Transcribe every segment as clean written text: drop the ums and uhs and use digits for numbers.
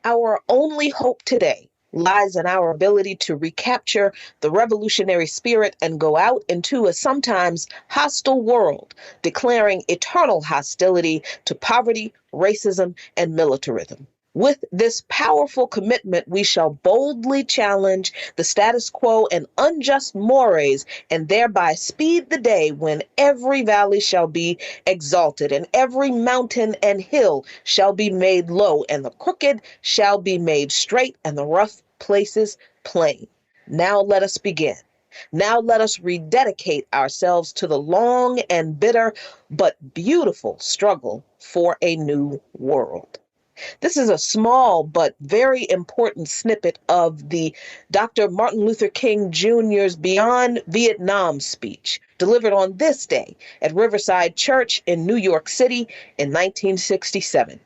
Our only hope today lies in our ability to recapture the revolutionary spirit and go out into a sometimes hostile world, declaring eternal hostility to poverty, racism, and militarism. With this powerful commitment, we shall boldly challenge the status quo and unjust mores, and thereby speed the day when every valley shall be exalted, and every mountain and hill shall be made low, and the crooked shall be made straight, and the rough places plain. Now let us begin. Now let us rededicate ourselves to the long and bitter but beautiful struggle for a new world. This is a small but very important snippet of the Dr. Martin Luther King Jr.'s Beyond Vietnam speech, delivered on this day at Riverside Church in New York City in 1967.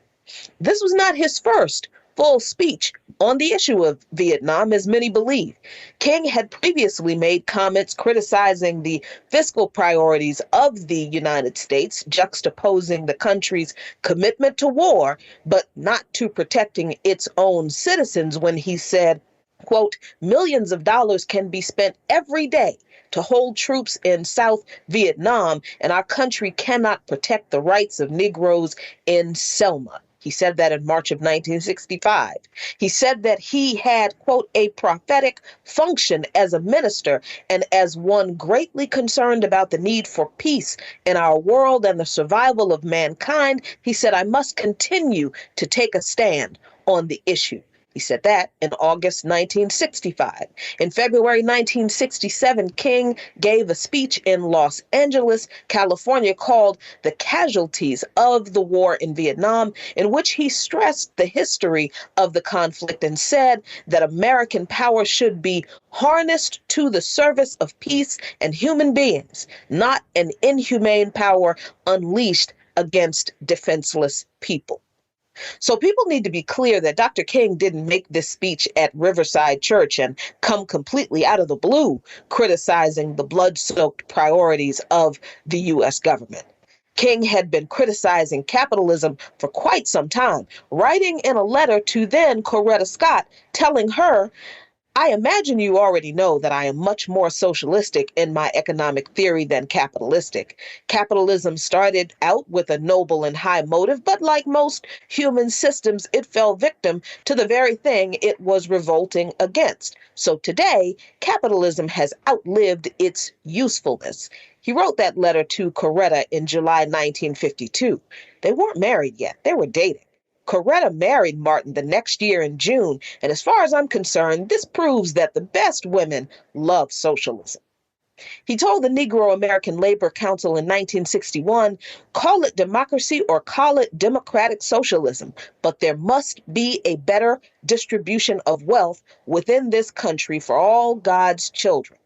This was not his first full speech on the issue of Vietnam, as many believe. King had previously made comments criticizing the fiscal priorities of the United States, juxtaposing the country's commitment to war, but not to protecting its own citizens, when he said, quote, "Millions of dollars can be spent every day to hold troops in South Vietnam, and our country cannot protect the rights of Negroes in Selma." He said that in March of 1965. He said that he had, quote, "a prophetic function as a minister and as one greatly concerned about the need for peace in our world and the survival of mankind." He said, "I must continue to take a stand on the issue." He said that in August 1965. In February 1967, King gave a speech in Los Angeles, California, called "The Casualties of the War in Vietnam," in which he stressed the history of the conflict and said that American power should be harnessed to the service of peace and human beings, not an inhumane power unleashed against defenseless people. So people need to be clear that Dr. King didn't make this speech at Riverside Church and come completely out of the blue criticizing the blood-soaked priorities of the U.S. government. King had been criticizing capitalism for quite some time, writing in a letter to then Coretta Scott, telling her, "I imagine you already know that I am much more socialistic in my economic theory than capitalistic. Capitalism started out with a noble and high motive, but like most human systems, it fell victim to the very thing it was revolting against. So today, capitalism has outlived its usefulness." He wrote that letter to Coretta in July 1952. They weren't married yet. They were dating. Coretta married Martin the next year in June, and as far as I'm concerned, this proves that the best women love socialism. He told the Negro American Labor Council in 1961, "Call it democracy or call it democratic socialism, but there must be a better distribution of wealth within this country for all God's children."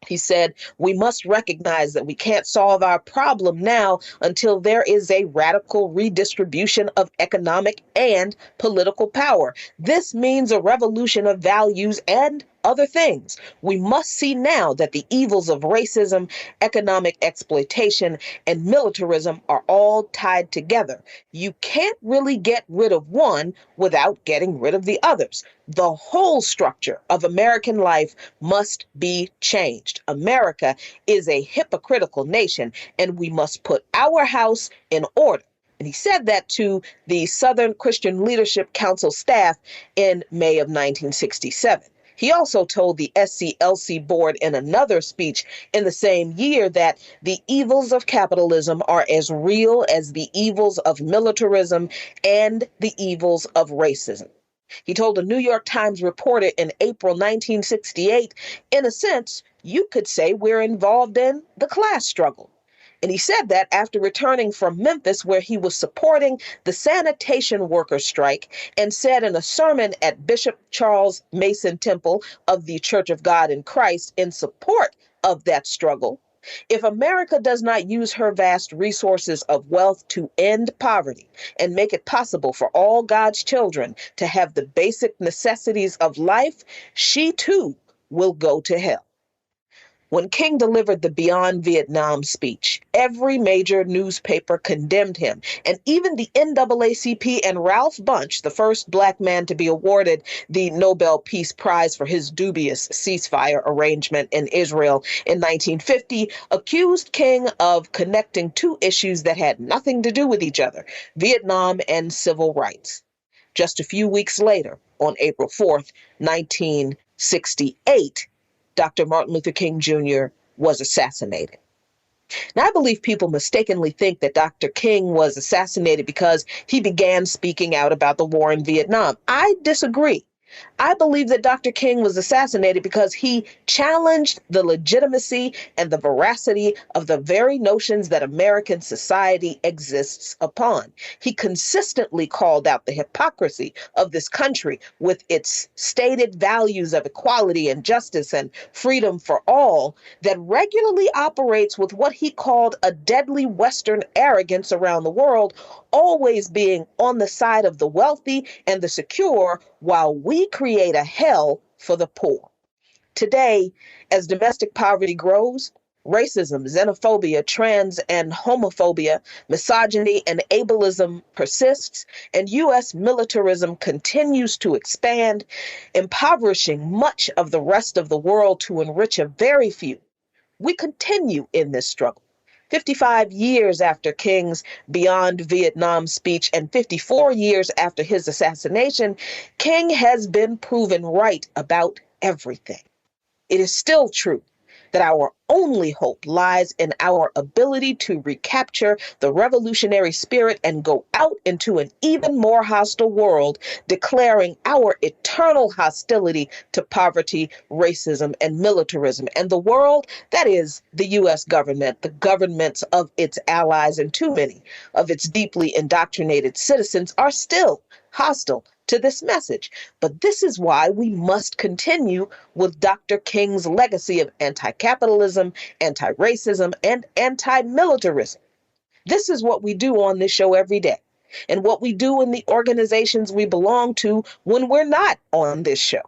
He said, "We must recognize that we can't solve our problem now until there is a radical redistribution of economic and political power. This means a revolution of values and other things. We must see now that the evils of racism, economic exploitation, and militarism are all tied together. You can't really get rid of one without getting rid of the others. The whole structure of American life must be changed. America is a hypocritical nation, and we must put our house in order." And he said that to the Southern Christian Leadership Council staff in May of 1967. He also told the SCLC board in another speech in the same year that the evils of capitalism are as real as the evils of militarism and the evils of racism. He told a New York Times reporter in April 1968, "In a sense, you could say we're involved in the class struggle." And he said that after returning from Memphis, where he was supporting the sanitation workers' strike, and said in a sermon at Bishop Charles Mason Temple of the Church of God in Christ in support of that struggle, "If America does not use her vast resources of wealth to end poverty and make it possible for all God's children to have the basic necessities of life, she too will go to hell." When King delivered the Beyond Vietnam speech, every major newspaper condemned him, and even the NAACP and Ralph Bunche, the first black man to be awarded the Nobel Peace Prize for his dubious ceasefire arrangement in Israel in 1950, accused King of connecting two issues that had nothing to do with each other: Vietnam and civil rights. Just a few weeks later, on April 4th, 1968, Dr. Martin Luther King Jr. was assassinated. Now, I believe people mistakenly think that Dr. King was assassinated because he began speaking out about the war in Vietnam. I disagree. I believe that Dr. King was assassinated because he challenged the legitimacy and the veracity of the very notions that American society exists upon. He consistently called out the hypocrisy of this country with its stated values of equality and justice and freedom for all that regularly operates with what he called a deadly Western arrogance around the world, always being on the side of the wealthy and the secure while we create a hell for the poor. Today, as domestic poverty grows, racism, xenophobia, trans and homophobia, misogyny, and ableism persists, and U.S. militarism continues to expand, impoverishing much of the rest of the world to enrich a very few. We continue in this struggle. 55 years after King's Beyond Vietnam speech and 54 years after his assassination, King has been proven right about everything. It is still true that our only hope lies in our ability to recapture the revolutionary spirit and go out into an even more hostile world, declaring our eternal hostility to poverty, racism, and militarism. And the world, that is the U.S. government, the governments of its allies, and too many of its deeply indoctrinated citizens are still hostile to this message. But this is why we must continue with Dr. King's legacy of anti-capitalism, anti-racism, and anti-militarism. This is what we do on this show every day, and what we do in the organizations we belong to when we're not on this show.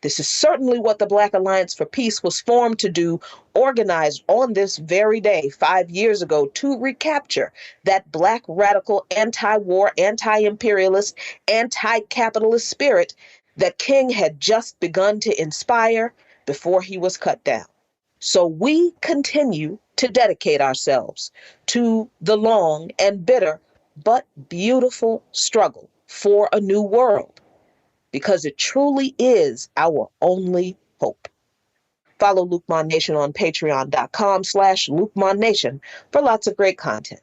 This is certainly what the Black Alliance for Peace was formed to do, organized on this very day 5 years ago to recapture that Black radical anti-war, anti-imperialist, anti-capitalist spirit that King had just begun to inspire before he was cut down. So we continue to dedicate ourselves to the long and bitter but beautiful struggle for a new world, because it truly is our only hope. Follow Luqman Nation on patreon.com/LuqmanNation for lots of great content.